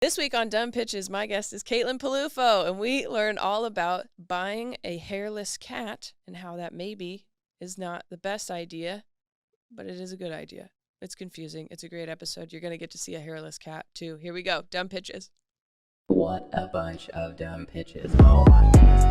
This week on Dumb Pitches, my guest is Caitlin Peluffo, and we learn all about buying a hairless cat and how that maybe is not the best idea, but it is a good idea. It's confusing. It's a great episode. You're going to get to see a hairless cat, too. Here we go. Dumb Pitches. What a bunch of dumb pitches. Oh my goodness.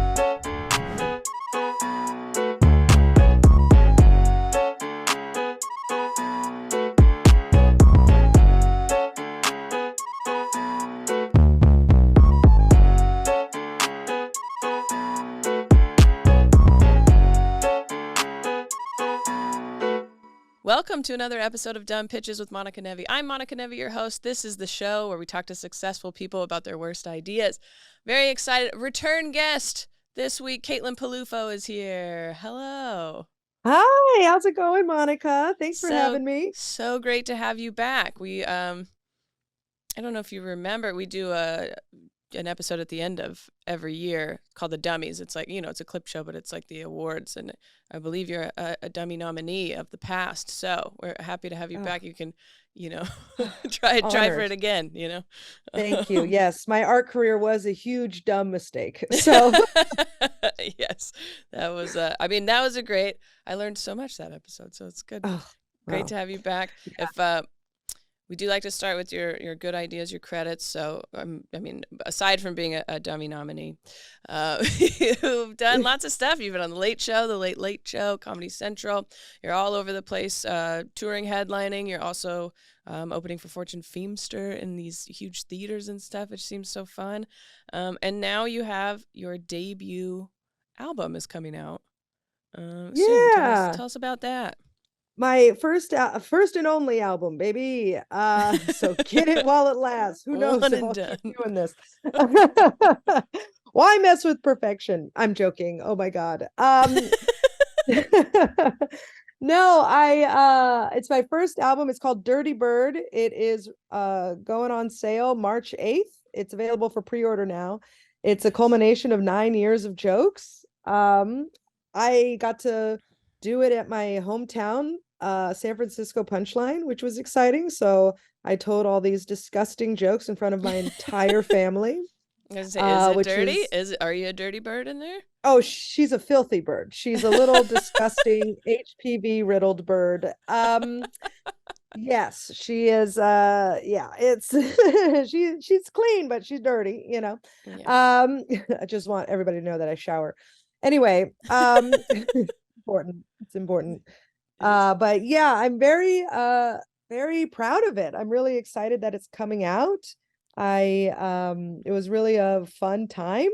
Welcome to another episode of Dumb Pitches with Monica Nevi. I'm Monica Nevi, your host. This is the show where we talk to successful people about their worst ideas. Very excited. Return guest this week, Caitlin Peluffo is here. Hello. Hi, how's it going, Monica? Thanks for having me. So great to have you back. We I don't know if you remember, we do an episode at the end of every year called The Dummies. It's like, it's a clip show, but it's like the awards. And I believe you're a dummy nominee of the past. So we're happy to have you back. You can, try for it again, Thank you. Yes, my art career was a huge dumb mistake. So yes, that was, that was I learned so much that episode. So it's good. Oh, Great wow. to have you back. Yeah. If, we do like to start with your good ideas, your credits. So, aside from being a dummy nominee, you've done lots of stuff. You've been on The Late Show, The Late Late Show, Comedy Central. You're all over the place, touring, headlining. You're also opening for Fortune Feimster in these huge theaters and stuff, which seems so fun. And now you have your debut album is coming out soon. Yeah. Tell us about that. My first and only album, baby. So get it while it lasts. Who knows if I'll keep doing this? Why mess with perfection? I'm joking. Oh my God. No, it's my first album. It's called Dirty Bird. It is going on sale March 8th. It's available for pre-order now. It's a culmination of 9 years of jokes. I got to do it at my hometown, San Francisco Punchline, which was exciting. So I told all these disgusting jokes in front of my entire family. Is it dirty? Are you a dirty bird in there? Oh, she's a filthy bird. She's a little disgusting HPV riddled bird. Yes, she is. Yeah, it's she's clean, but she's dirty, Yeah. I just want everybody to know that I shower. Anyway, important. It's important. But yeah, I'm very proud of it. I'm really excited that it's coming out. It was really a fun time.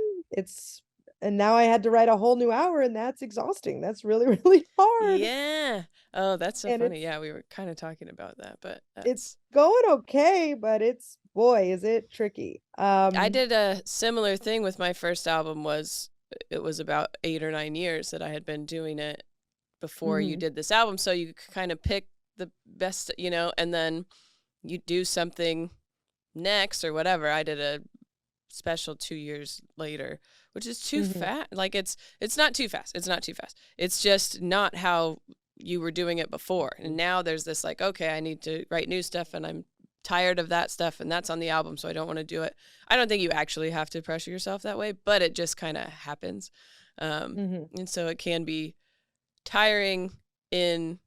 And now I had to write a whole new hour, and that's exhausting. That's really, really hard. Yeah. Oh, that's so funny. Yeah, we were kind of talking about that, but it's going okay, but boy, is it tricky. I did a similar thing with my first album. It was about 8 or 9 years that I had been doing it before you did this album. So you kind of pick the best, and then you do something next or whatever. I did a special 2 years later, which is too fast. Like it's not too fast. It's not too fast. It's just not how you were doing it before. And now there's this like, okay, I need to write new stuff, and I'm tired of that stuff, and that's on the album, so I don't want to do it. I don't think you actually have to pressure yourself that way, but it just kind of happens. And so it can be tiring in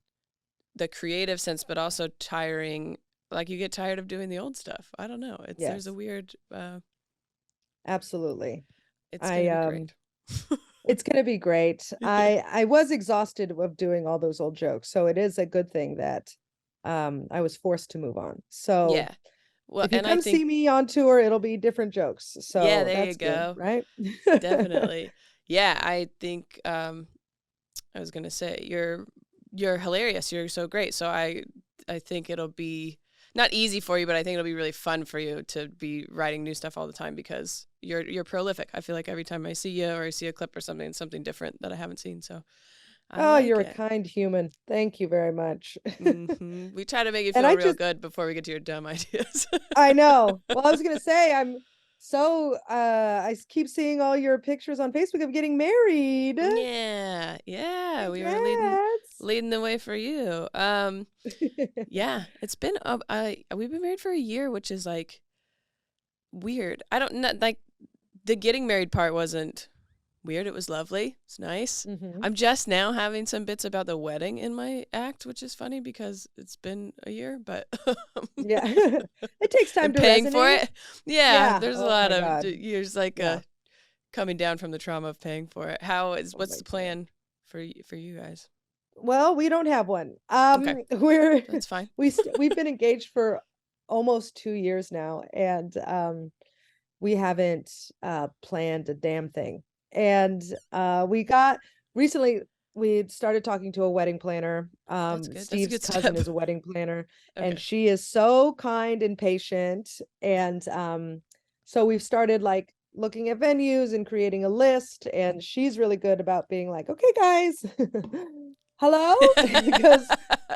the creative sense, but also tiring, like you get tired of doing the old stuff. I don't know. There's a weird absolutely. It's gonna be great. It's gonna be great. I was exhausted of doing all those old jokes, so it is a good thing that I was forced to move on. So yeah. Well, if you come see me on tour, it'll be different jokes. So yeah, there you go. Good, right? Definitely. Yeah, I think I was gonna say you're hilarious. You're so great. So I think it'll be not easy for you, but I think it'll be really fun for you to be writing new stuff all the time because you're prolific. I feel like every time I see you or I see a clip or something, it's something different that I haven't seen. So you're a kind human. Thank you very much. We try to make you feel real good before we get to your dumb ideas. I know. Well, I was gonna say I keep seeing all your pictures on Facebook of getting married. Yeah. Congrats. We were leading the way for you. Yeah, it's been we've been married for a year, which is like weird. I don't know, like the getting married part wasn't weird. It was lovely. It's nice. I'm just now having some bits about the wedding in my act, which is funny because it's been a year, but yeah, it takes time to paying resonate. for it. Yeah, there's a lot of God. years like coming down from the trauma of paying for it. What's the plan for you guys? Well, we don't have one. Okay. That's fine. We've been engaged for almost 2 years now, and we haven't planned a damn thing. And recently we started talking to a wedding planner. That's good. Steve's That's a good cousin step. is a wedding planner, Okay. and she is so kind and patient. And so we've started like looking at venues and creating a list, and she's really good about being like, okay, guys, hello, because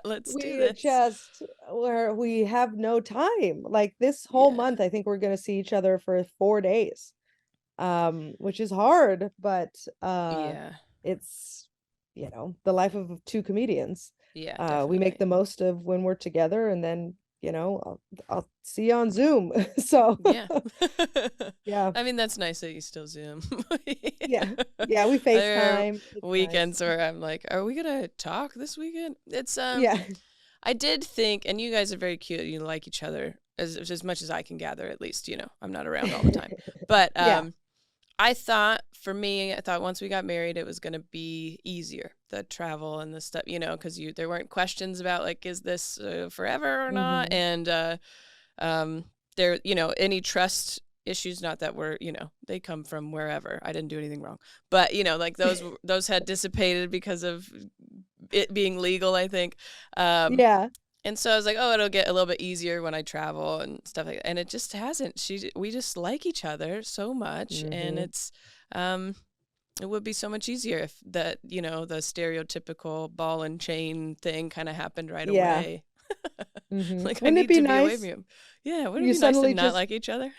Let's do we this. just where we have no time. Like this whole month, I think we're going to see each other for 4 days, which is hard, but it's, you know, the life of 2 comedians. Yeah, We definitely. make the most of when we're together, and then, you know, I'll see you on Zoom. So yeah. yeah. I mean, that's nice that you still Zoom. Yeah. Yeah, we FaceTime. Weekends where I'm like, are we gonna talk this weekend? It's yeah. I did think, and you guys are very cute. You like each other as much as I can gather, at least. You know, I'm not around all the time, but I thought once we got married, it was going to be easier, the travel and the stuff, you know, because there weren't questions about like, is this forever or not? And there, you know, any trust issues, not that we're, you know, they come from wherever. I didn't do anything wrong, but you know, like those had dissipated because of it being legal, I think. Yeah. And so I was like, oh, it'll get a little bit easier when I travel and stuff like that. And it just hasn't. We just like each other so much. And it's, it would be so much easier if that, you know, the stereotypical ball and chain thing kind of happened right away. Like, wouldn't it be nice? Away from him. Yeah. Wouldn't it be nice to not like each other?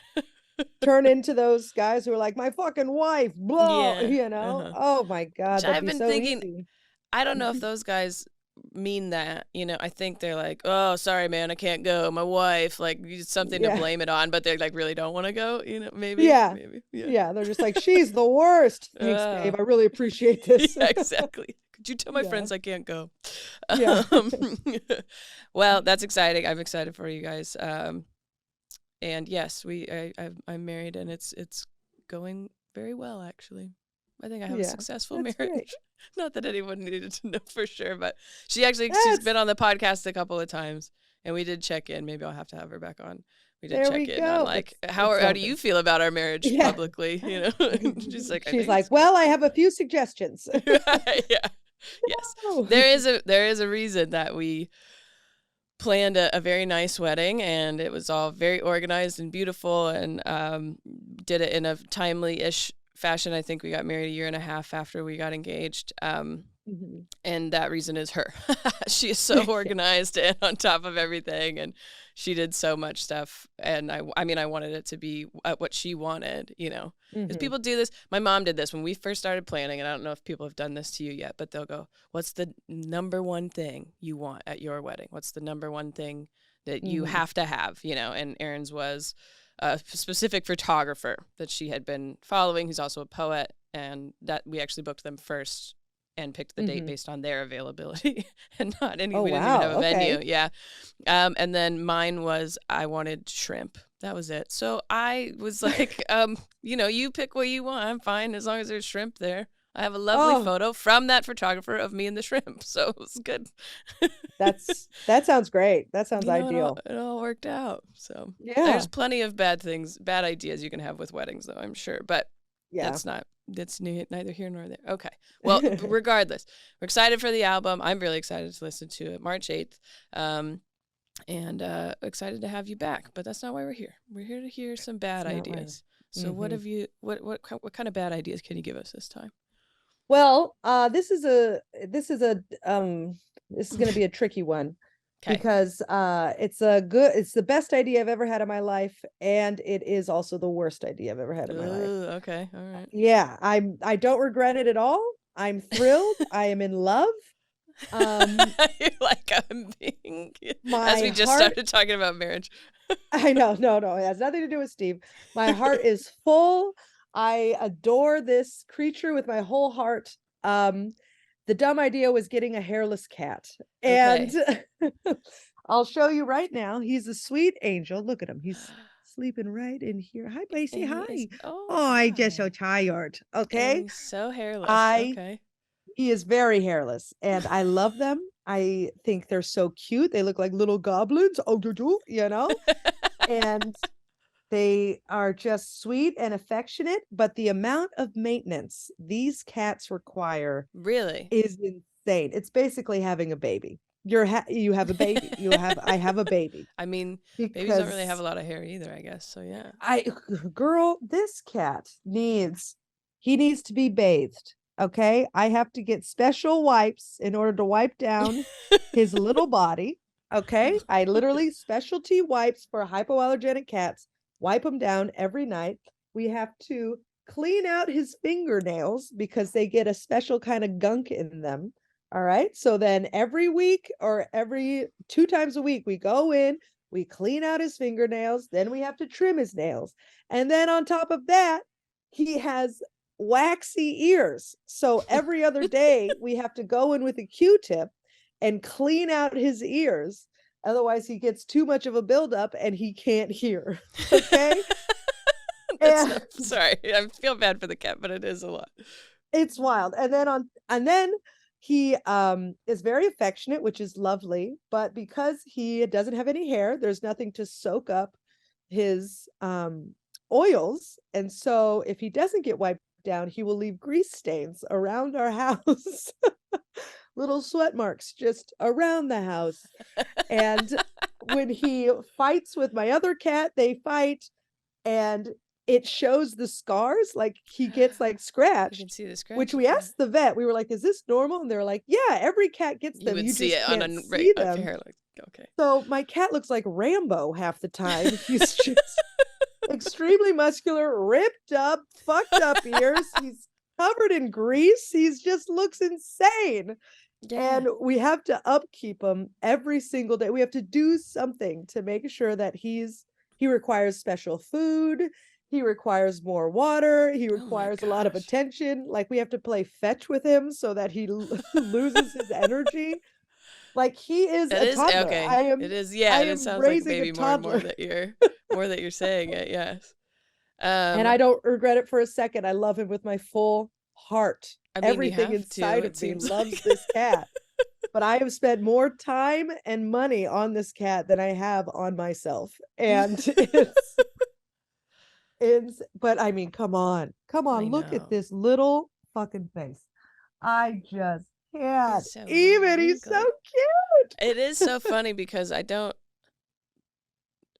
Turn into those guys who are like, my fucking wife, blah, you know? Oh my God. I've been thinking, easy. I don't know if those guys mean that, you know. I think they're like, oh, sorry man, I can't go, my wife, like something to blame it on, but they like really don't want to go, you know. Maybe they're just like, she's the worst. Thanks, babe, I really appreciate this. Yeah, exactly. Could you tell my friends I can't go? Well, that's exciting. I'm excited for you guys. And yes, I'm married, and it's going very well, actually. I think I have a successful marriage. Great. Not that anyone needed to know for sure, but she's been on the podcast a couple of times, and we did check in. Maybe I'll have to have her back on. We did check in on like how do you feel about our marriage publicly? You know, she's like, well, I have a few suggestions. Yeah. Yes. There is a reason that we planned a very nice wedding, and it was all very organized and beautiful, and did it in a timely-ish fashion. I think we got married 1.5 years after we got engaged. And that reason is her. She is so organized and on top of everything, and she did so much stuff. And I mean, I wanted it to be what she wanted, you know, because people do this. My mom did this when we first started planning, and I don't know if people have done this to you yet, but they'll go, what's the number one thing you want at your wedding? What's the number one thing that you have to have, you know? And Erin's was a specific photographer that she had been following, who's also a poet, and that we actually booked them first and picked the date based on their availability and not any. We didn't even have a venue. Yeah. And then mine was, I wanted shrimp. That was it. So I was like, you know, you pick what you want. I'm fine as long as there's shrimp there. I have a lovely photo from that photographer of me and the shrimp, so it was good. that sounds great. That sounds ideal. It all worked out. So there's plenty of bad ideas you can have with weddings, though, I'm sure. But that's neither here nor there. Okay. Well, regardless, we're excited for the album. I'm really excited to listen to it March 8th. And excited to have you back. But that's not why we're here. We're here to hear some bad ideas. So what kind of bad ideas can you give us this time? Well, this is going to be a tricky one. Because it's the best idea I've ever had in my life, and it is also the worst idea I've ever had in my life. Okay, all right. Yeah, I don't regret it at all. I'm thrilled. I am in love. You're like, I'm being, as My we just heart, started talking about marriage. I know, no, it has nothing to do with Steve. My heart is full. I adore this creature with my whole heart. The dumb idea was getting a hairless cat. And Okay. I'll show you right now. He's a sweet angel. Look at him. He's sleeping right in here. Hi, Basie. And he is, Hi. oh, Oh, I just so hi. tired. And Okay. he's so hairless. I Okay. He is very hairless and I love them. I think they're so cute. They look like little goblins. Oh, you know? And they are just sweet and affectionate, but the amount of maintenance these cats require Really? is insane. It's basically having a baby. You have a baby. I have a baby. I mean, babies don't really have a Because lot of hair either, I guess. So yeah. girl, this cat he needs to be bathed. Okay. I have to get special wipes in order to wipe down his little body. Okay. I literally specialty wipes for hypoallergenic cats, wipe them down every night. We have to clean out his fingernails because they get a special kind of gunk in them. All right. So then every week or every 2 times a week, we go in, we clean out his fingernails, then we have to trim his nails. And then on top of that, he has waxy ears. So every other day, we have to go in with a Q-tip and clean out his ears. Otherwise, he gets too much of a buildup and he can't hear. Okay. Sorry, I feel bad for the cat, but it is a lot. It's wild. And then he is very affectionate, which is lovely, but because he doesn't have any hair, there's nothing to soak up his oils. And so if he doesn't get wiped down, he will leave grease stains around our house. Little sweat marks just around the house. And when he fights with my other cat, they fight and it shows the scars, like he gets like scratched. You can see the scratch. Which we asked the vet, we were like, is this normal? And they were like, yeah, every cat gets them. You just see it can't on see them. Okay. So my cat looks like Rambo half the time. He's just extremely muscular, ripped up, fucked up ears. He's covered in grease. He's just looks insane. Yeah. And we have to upkeep him every single day. We have to do something to make sure that he requires special food. He requires more water. He requires a lot of attention. Like we have to play fetch with him so that he loses his energy. Like he is a toddler. Okay. It is. Yeah. It sounds like maybe more and more that you're saying it. Yes. And I don't regret it for a second. I love him with my full heart. I mean, everything inside of me loves this cat. But I have spent more time and money on this cat than I have on myself. And but I mean, come on, look at this little fucking face. I just can't even. He's so cute. It is so funny because well,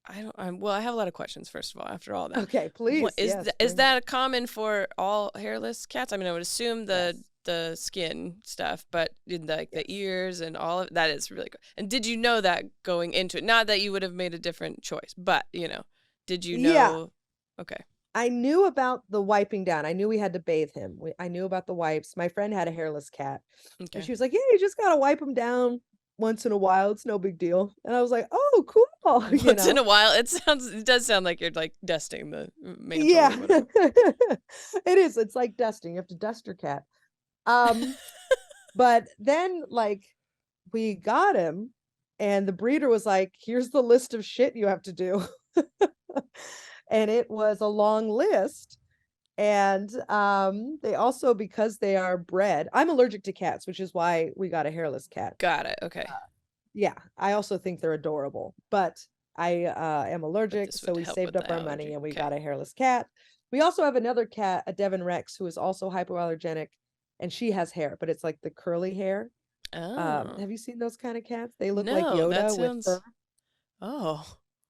I have a lot of questions, first of all, after all that. Okay, please. Is that common for all hairless cats? I mean, I would assume the skin stuff, but in the ears and all of that is really good. And did you know that going into it? Not that you would have made a different choice, but did you know? Yeah. Okay. I knew about the wiping down. I knew we had to bathe him. I knew about the wipes. My friend had a hairless cat. Okay. And she was like, yeah, you just got to wipe him down once in a while. It's no big deal. And I was like, oh, cool. Once in a while. It does sound like you're like dusting the mantle. Yeah. It is. It's like dusting. You have to dust your cat. But then like we got him and the breeder was like, here's the list of shit you have to do. And it was a long list. And they also, because they are bred, I'm allergic to cats, which is why we got a hairless cat. Got it. Okay. Yeah, I also think they're adorable, but I am allergic, so we saved up our money and we got a hairless cat. We also have another cat, a Devon Rex, who is also hypoallergenic, and she has hair, but it's like the curly hair. Oh. Have you seen those kind of cats? They look like Yoda with fur. Oh.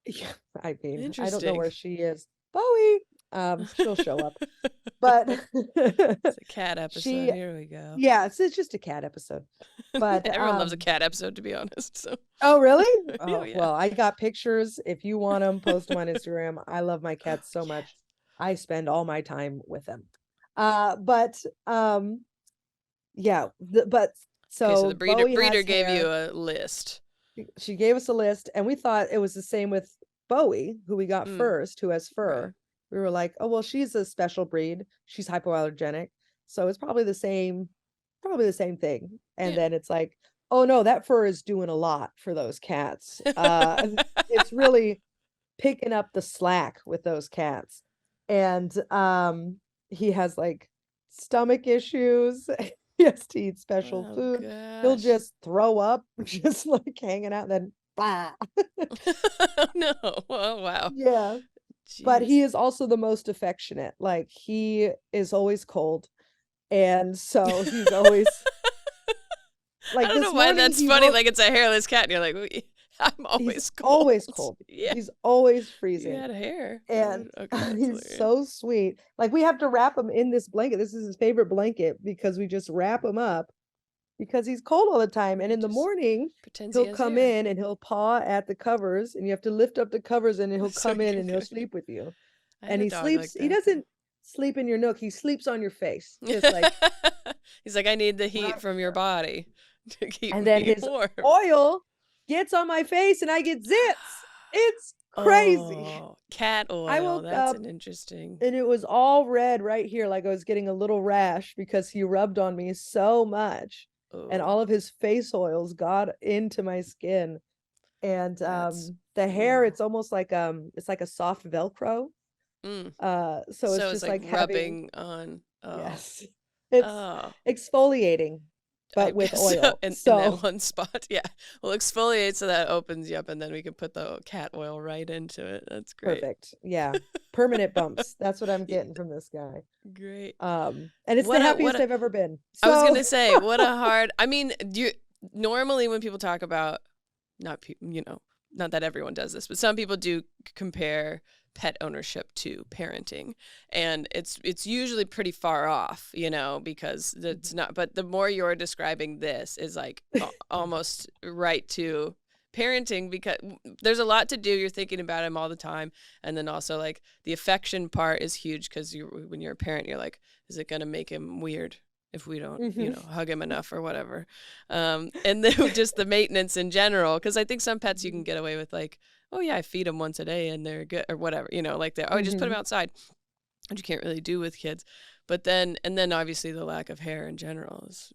Yeah, I mean, I don't know where she is. Bowie, she'll show up. But it's a cat episode. Here we go. Yeah, it's just a cat episode. But everyone loves a cat episode, to be honest. So. Oh, really? Oh, yeah. Well, I got pictures. If you want them, post them on Instagram. I love my cats so much. I spend all my time with them. But Okay, so So the breeder Bowie has gave you hair. a list. She gave us a list, and we thought it was the same with Bowie, who we got first, who has Okay. fur. We were like, oh well, she's a special breed. She's hypoallergenic, so it's probably the same thing. And Yeah. then it's like, oh no, that fur is doing a lot for those cats. It's really picking up the slack with those cats. And he has like stomach issues. He has to eat special Oh food. He'll gosh. just throw up, just like hanging out, then bah. No. Oh wow. Yeah. But Jeez. he is also the most affectionate. Like he is always cold. And so he's always I like don't know this why morning that's he funny. woke, Like it's a hairless cat, and you're like, I'm he's always cold. always cold. Yeah. He's always You freezing. had hair. And Okay, that's he's hilarious. so sweet. Like we have to wrap him in this blanket. This is his favorite blanket because we just wrap him up because he's cold all the time. And He in the just morning, pretends he he'll has come hair. in and he'll paw at the covers, and you have to lift up the covers, and he'll So come he in can and he'll go. sleep with you. I had And a he dog like sleeps, he that. doesn't sleep in your nook, he sleeps on your face, just like He's like, I need the heat right from your there. body to keep And then me his warm. oil gets on my face and I get zits. It's crazy. Oh, cat I oil. woke That's up an interesting. and it was all red right here, like I was getting a little rash because he rubbed on me so much. And Oh, all of his face oils got into my skin. And that's. the hair, Ooh. it's like a soft Velcro. Mm. So it's So it's just like like having, rubbing on. Oh, yes, it's oh. exfoliating, I but with guess so. oil. In that So one spot, yeah. We'll exfoliate so that opens you up, and then we can put the cat oil right into it. That's great. perfect. Yeah. Permanent bumps. That's what I'm getting from this guy. Great. And it's the What happiest a I've ever been. I was So gonna say, what a hard. I mean, you normally when people talk about not that everyone does this, but some people do compare pet ownership to parenting, and it's usually pretty far off, because it's not. But the more you're describing this is like almost right to parenting because there's a lot to do. You're thinking about him all the time, and then also like the affection part is huge because when you're a parent, you're like, is it gonna make him weird if we don't, hug him enough or whatever. And then just the maintenance in general, because I think some pets you can get away with like, oh yeah, I feed them once a day and they're good or whatever, like I just put them outside, which you can't really do with kids. But then obviously the lack of hair in general is,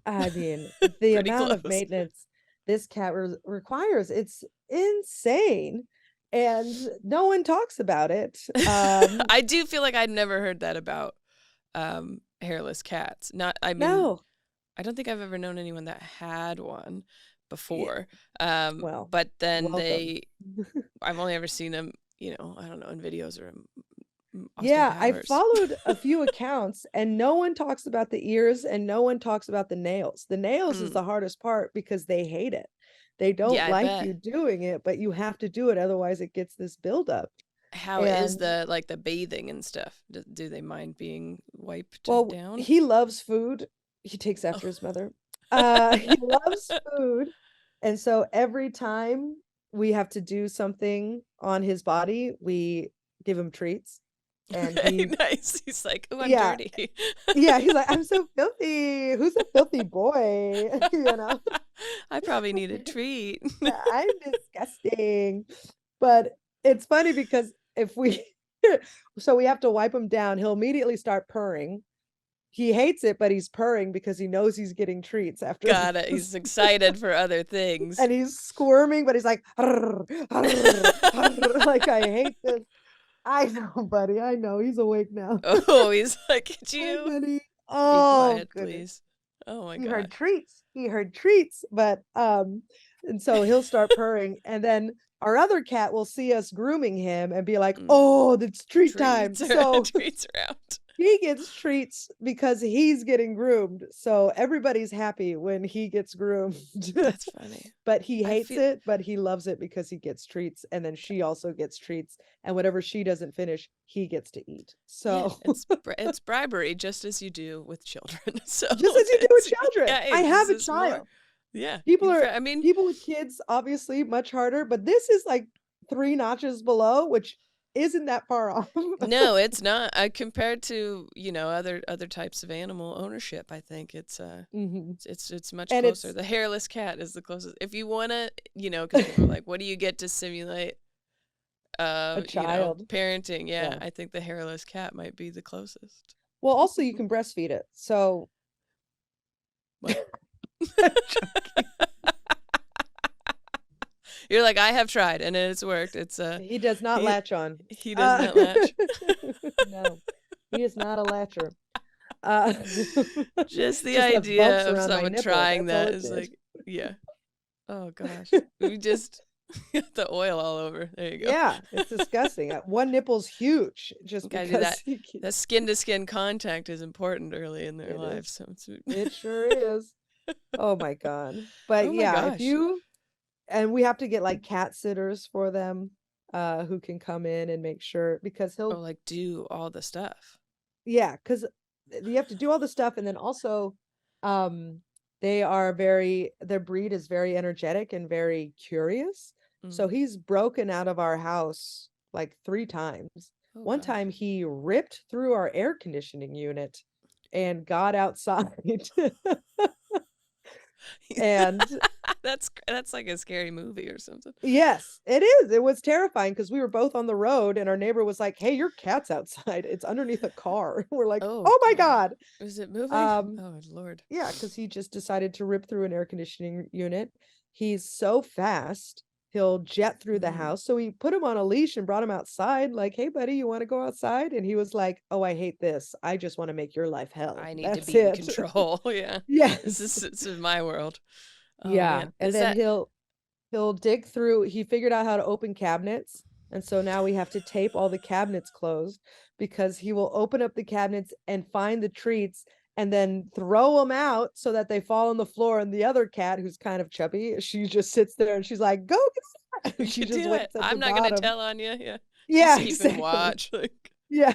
I mean, the pretty amount close. of maintenance this cat requires, it's insane. And no one talks about it. I do feel like I'd never heard that about hairless cats. No. I don't think I've ever known anyone that had one before. Well, but then welcome. I've only ever seen them, I don't know, in videos or in Austin Yeah, I Powers. followed a few accounts and no one talks about the ears and no one talks about the nails. The nails is the hardest part because they hate it. They don't like you doing it, but you have to do it. Otherwise it gets this buildup. How is the bathing and stuff? Do they mind being wiped down? He loves food. He takes after his mother. He loves food. And so every time we have to do something on his body, we give him treats. And nice. He's like, oh, I'm dirty. Yeah, he's like, I'm so filthy. Who's a filthy boy? I probably need a treat. I'm disgusting. But it's funny because so we have to wipe him down, he'll immediately start purring. He hates it, but he's purring because he knows he's getting treats after. Got it. He's excited for other things. And he's squirming, but he's like, arr, arr, arr, like, I hate this. I know, buddy. I know. He's awake now. Oh, he's like, it's you. Hi, buddy. Oh, be quiet, please. Oh my God. He heard treats. He heard treats, but and so he'll start purring, and then our other cat will see us grooming him and be like, "Oh, it's treat time!" So treats are out. He gets treats because he's getting groomed. So everybody's happy when he gets groomed. That's funny. But he hates it, but he loves it because he gets treats. And then she also gets treats. And whatever she doesn't finish, he gets to eat. So yeah, it's bribery, just as you do with children. So just as you do with children. Yeah, I have a child. Yeah. People with kids, obviously much harder, but this is like 3 notches below, which isn't that far off. No, it's not. Compared to, other types of animal ownership, I think it's much And closer. it's The hairless cat is the closest. If you want to, because people are like, what do you get to simulate a child. parenting? Yeah, Yeah. I think the hairless cat might be the closest. Well, also you can breastfeed it. So What? You're like, I have tried and it's worked. It's he does not latch on. He does not latch. No, he is not a latcher. Just the just have bumps idea of around my someone nipple. trying That's all that it is did. like, yeah. Oh gosh, we just got the oil all over. There you go. Yeah, it's disgusting. One nipple's huge just Gotta do because that. That skin to skin contact is important early in their lives. So it sure is. Oh my God. But Oh my yeah, gosh. and we have to get like cat sitters for them, who can come in and make sure, because he'll like do all the stuff. Yeah, because you have to do all the stuff, and then also, their breed is very energetic and very curious. So he's broken out of our house like 3 times. One time he ripped through our air conditioning unit and got outside. And that's like a scary movie or something. yes, it is. It was terrifying because we were both on the road and our neighbor was like, "Hey, your cat's outside. It's underneath a car." We're like, "Oh my God." Is it moving? Oh Lord. Yeah, because he just decided to rip through an air conditioning unit. He's so fast, he'll jet through the house. So we put him on a leash and brought him outside, like, "Hey buddy, you want to go outside?" And he was like, "Oh, I hate this. I just want to make your life hell. I need That's to be in it." control. Yeah. Yes. This is my world. Oh, yeah. man. And then he'll dig through. He figured out how to open cabinets. And so now we have to tape all the cabinets closed, because he will open up the cabinets and find the treats and then throw them out so that they fall on the floor. And the other cat, who's kind of chubby, she just sits there and she's like, "Go get that." She just waits at I'm the not going to bottom. tell on you. Yeah. Yeah, just keep and watch. Like, yeah.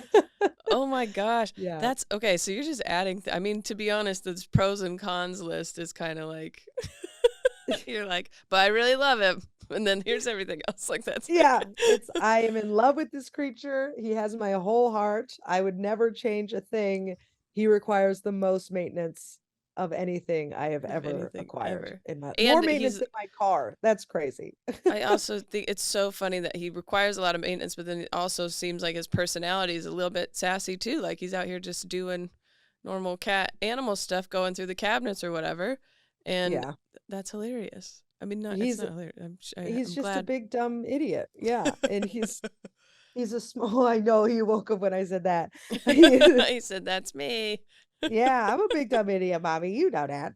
oh my gosh. Yeah. That's okay. So you're just adding. I mean, to be honest, the pros and cons list is kind of like, you're like, but I really love him. And then here's everything else. Like that's yeah. I am in love with this creature. He has my whole heart. I would never change a thing. He requires the most maintenance of anything I have ever acquired in my more maintenance than my car. That's crazy. I also think it's so funny that he requires a lot of maintenance, but then it also seems like his personality is a little bit sassy too. Like he's out here just doing normal cat animal stuff, going through the cabinets or whatever. And that's hilarious. I mean, it's not hilarious. He's just a big dumb idiot. Yeah. And he's a small, I know he woke up when I said that. He said, "That's me." Yeah, I'm a big dumb idiot, Bobby. You know that.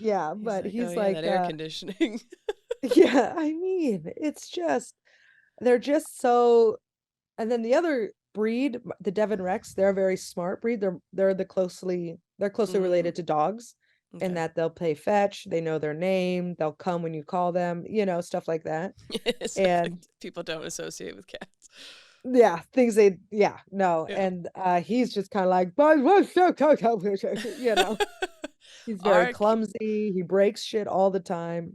Yeah, but he's like that air conditioning. Yeah, I mean, it's just, they're just so. And then the other breed, the Devon Rex, they're a very smart breed. They're closely related to dogs. Okay. In that they'll play fetch, they know their name, they'll come when you call them, stuff like that. And people don't associate with cats. Yeah, things no. Yeah. And he's just kind of like, he's very clumsy, he breaks shit all the time.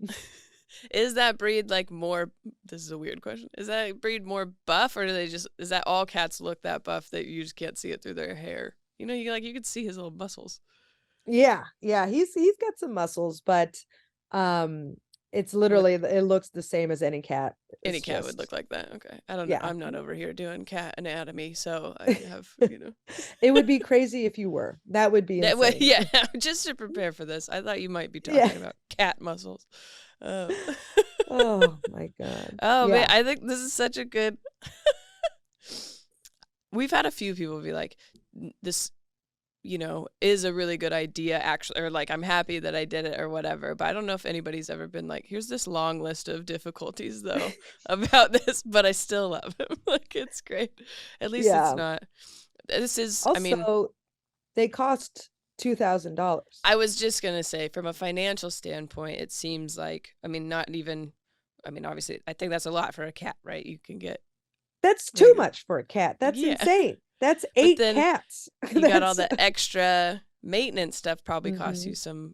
Is that breed like more, this is a weird question, is that breed more buff, or is that all cats look that buff that you just can't see it through their hair? You could see his little muscles. Yeah, he's got some muscles, but it's literally, it looks the same as any cat. Any cat would look like that. Okay. I don't know. I'm not over here doing cat anatomy, so I have, It would be crazy if you were. That would be insane. Yeah, just to prepare for this. I thought you might be talking about cat muscles. Oh my God. Oh man, I think this is such a good we've had a few people be like, this is a really good idea actually, or like, I'm happy that I did it or whatever. But I don't know if anybody's ever been like, here's this long list of difficulties though about this, but I still love him. Like, it's great. At least it's not, this is, also, I mean, they cost $2,000. I was just going to say, from a financial standpoint, it seems like, obviously I think that's a lot for a cat, right? You can get. That's too much for a cat. That's insane. That's 8 cats. You got all the extra maintenance stuff, probably costs you some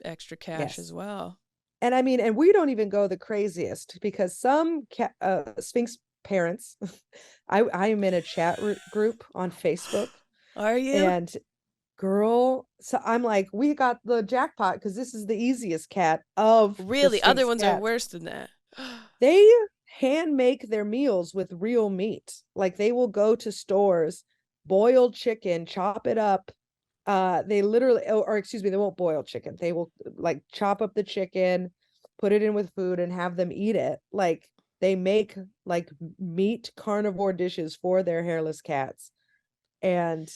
extra cash as well. And I mean, and we don't even go the craziest, because some Sphinx parents. I am in a chat group on Facebook, Are you? and girl, so I'm like, we got the jackpot because this is the easiest cat of the Really? Other Sphinx ones are cat. worse than that. They hand make their meals with real meat. Like they will go to stores, boil chicken, chop it up. They literally, or excuse me, they won't boil chicken. They will like chop up the chicken, put it in with food, and have them eat it. Like they make like meat carnivore dishes for their hairless cats. And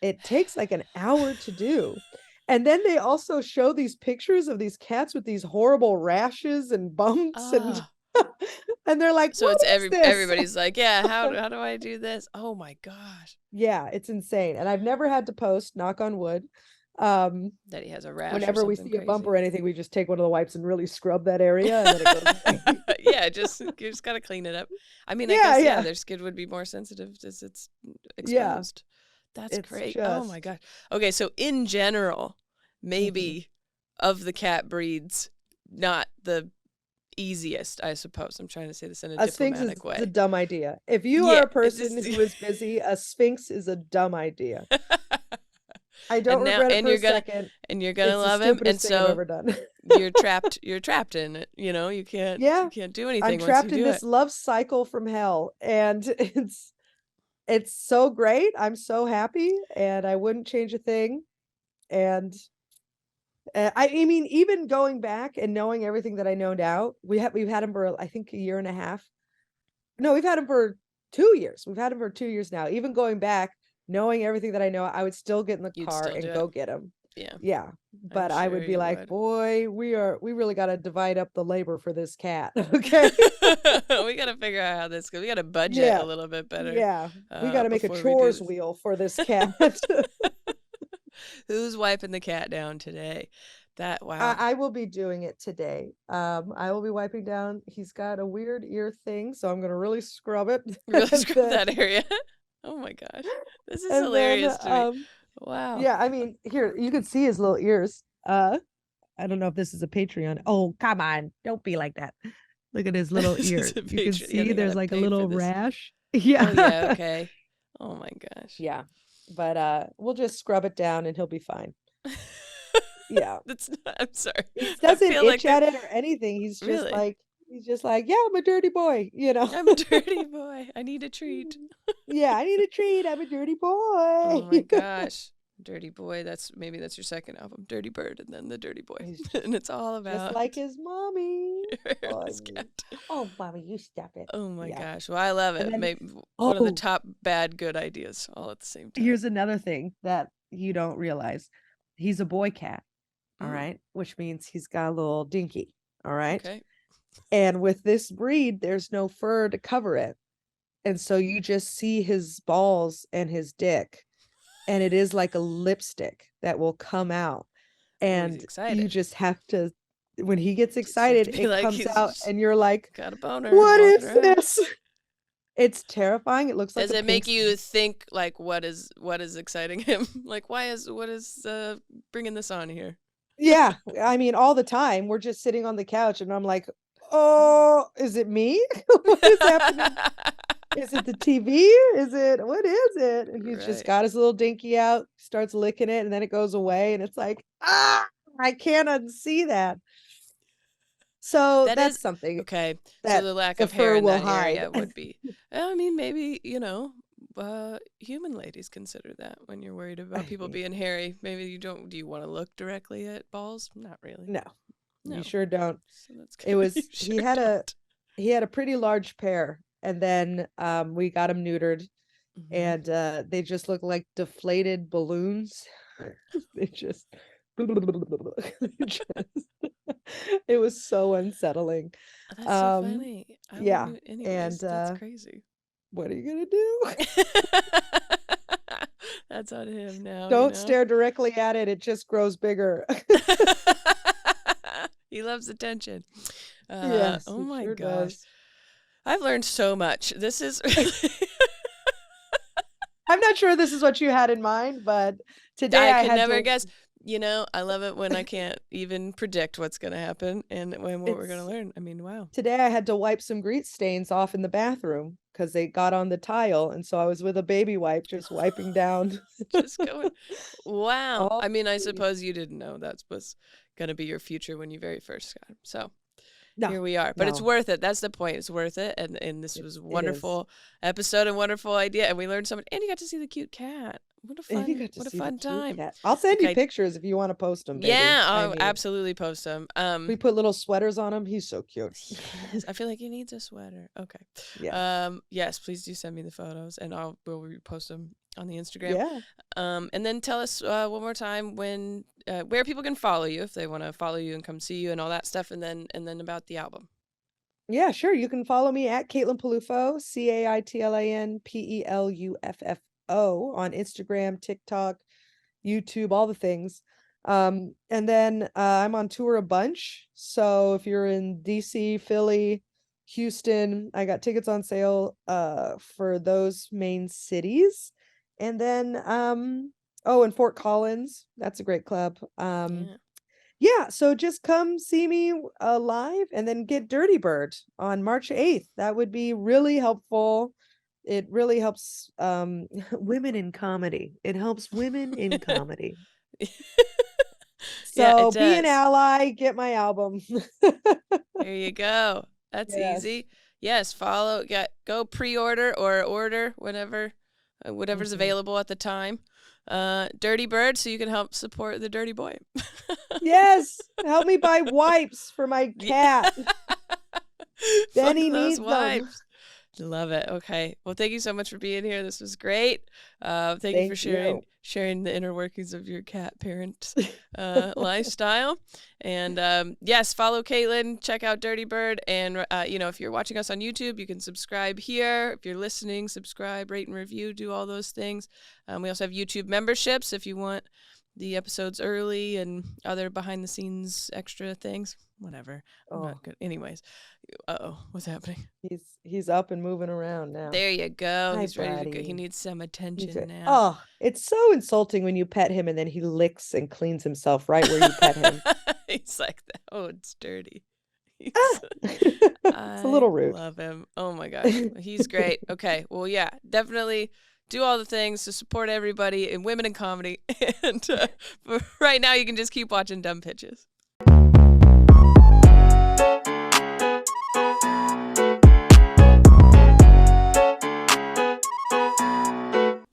it takes like an hour to do. And then they also show these pictures of these cats with these horrible rashes and bumps and Ah. and they're like, So what it's is this? everybody's like, yeah, how do I do this? Oh my gosh. Yeah, it's insane. And I've never had to post, knock on wood. That he has a rash or Whenever we something see a bump crazy. or anything, we just take one of the wipes and really scrub that area and then it goes away. Yeah, you just gotta clean it up. I mean, I Yeah, guess yeah. their skin would be more sensitive as it's Yeah. exposed. That's It's great. Oh my just gosh. Okay, so in general, mhm. maybe of the cat breeds, not the easiest, I suppose. I'm trying to say this in a A Sphinx is diplomatic a way. dumb idea. If you Yeah, are a person who is busy, a Sphinx is a dumb idea. I don't regret it for a second. you're gonna It's the love him, and stupidest thing I've so ever done. you're trapped in it. You know, you can't Yeah, do I'm anything once you trapped in do this it. love cycle from hell, and it's so great. I'm so happy, and I wouldn't change a thing. And I mean, even going back and knowing everything that I know now, we've had him for I think a year and a half. No, we've had him for 2 years. We've had him for 2 years now. Even going back, knowing everything that I know, I would still get in the You'd car still do and it. go get him. Yeah, Yeah. But I sure would be you like, would. boy, we really got to divide up the labor for this cat. Okay. We gotta figure out how this goes. We gotta budget Yeah. a little bit better. Yeah. We got to make a before we do chores this. wheel for this cat. Who's wiping the cat down today? Wow. I will be doing it today. I will be wiping down. He's got a weird ear thing, so I'm gonna really scrub it. Really And scrub then, that area. Oh my gosh. This is and then hilarious to me. Wow. yeah, I mean, here you can see his little ears. I don't know if this is a Patreon. Oh, come on, don't be like that. Look at his little This is ears. a You can Patreon. Yeah, see they there's gotta like a pay for little this. rash. Oh Yeah. yeah, okay. Oh my gosh. Yeah. But we'll just scrub it down and he'll be fine. Yeah. That's not, I'm sorry. He I doesn't feel like itch at it or anything. He's just really. like, yeah, I'm a dirty boy, you know. I'm a dirty boy. I need a treat. Yeah, I need a treat. I'm a dirty Oh boy. my gosh. Dirty Boy. Maybe that's your second album. Dirty Bird and then the Dirty Boy. He's And it's all about just like his mommy. hairless cat. Oh, mommy, you stop it. Oh my Yeah. gosh. Well, I love And it. then, Maybe one of the oh, top bad good ideas all at the same time. here's another thing that you don't realize. He's a boy cat. All Mm. right. Which means he's got a little dinky. All right. Okay. And with this breed, there's no fur to cover it. And so you just see his balls and his dick. And it is like a lipstick that will come out. He's And you excited. just have to, when he gets Just have to excited, be it like, comes he's out just and you're like, got a boner. what walking is around. this? It's terrifying. It looks like Does a it make pink you think like what is exciting him? Like what is bringing this on here? Yeah, I mean, all the time. We're just sitting on the couch and I'm like, oh, is it me? What is happening? Is it the TV? What is it? And he's just Right. got his little dinky out, starts licking it, and then it goes away. And it's like, I can't unsee that. So That that's is something okay. that So the lack the of hair fur in will that area hide. would be. I mean, maybe human ladies consider that when you're worried about people being hairy. Maybe you don't. Do you want to look directly at balls? Not really. No, No. you sure don't. So that's It was You he sure had don't. he had a pretty large pair, and then we got him neutered, Mhm. and they just look like deflated balloons. They just it was so unsettling. That's so funny. I Yeah, wouldn't. and Anyways, that's crazy. what are you gonna do? That's on him now. Don't stare directly at it, it just grows bigger. He loves attention. Yes, Oh he my sure gosh. does. I've learned so much. This is I'm not sure this is what you had in mind, but today I I could had never to guess. You know, I love it when I can't even predict what's going to happen and when what we're going to It's learn. I mean, wow. Today I had to wipe some grease stains off in the bathroom because they got on the tile, and so I was with a baby wipe just wiping down. Just going, wow. Oh, I mean, I suppose you didn't know that was going to be your future when you very first got him. So no, here we are. But it's no, worth it. That's the point. It's worth it. And this was a it is. wonderful episode and wonderful idea. And we learned so much. And you got to see the cute cat. And you got to What a see the fun cute time. cat. I'll send you Okay. pictures if you want to post them, baby. Yeah, I I'll mean, absolutely post them. we put little sweaters on him. He's so cute. Yes, I feel like he needs a sweater. Okay. Yeah. Yes, please do send me the photos and we'll repost them on the Instagram. Yeah. And then tell us one more time when where people can follow you if they want to follow you and come see you and all that stuff, and then about the album. Yeah, sure. You can follow me at Caitlin Peluffo, CAITLAN PELUFFO on Instagram, TikTok, YouTube, all the things. And then I'm on tour a bunch. So if you're in DC, Philly, Houston, I got tickets on sale for those main cities. And then in Fort Collins, that's a great club. Yeah, so just come see me live and then get Dirty Bird on March 8th. That would be really helpful. It really helps women in comedy. It helps women in comedy. Yeah, So it be an does. ally, get my album. There you go. That's Yes. easy. Yes, follow, go pre-order or order whatever's available at the time. Dirty Bird, so you can help support the dirty boy. Yes, help me buy wipes for my cat. Benny needs wipes. Love it. Okay. Well, thank you so much for being here. This was great. Thank you for sharing the inner workings of your cat parent lifestyle. And yes, follow Caitlin. Check out Dirty Bird. And if you're watching us on YouTube, you can subscribe here. If you're listening, subscribe, rate, and review. Do all those things. We also have YouTube memberships if you want the episodes early and other behind the scenes extra things. Whatever. I'm not good. Anyways. What's happening? He's up and moving around now. There you go. Hi, He's ready to go. buddy. He needs some attention now. Oh, it's so insulting when you pet him and then he licks and cleans himself right where you pet him. He's like, oh, it's dirty. It's a little rude. I love him. Oh my gosh. He's great. Okay. Well, yeah, definitely do all the things to support everybody in women in comedy. And for right now, you can just keep watching Dumb Pitches.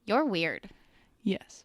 You're weird. Yes.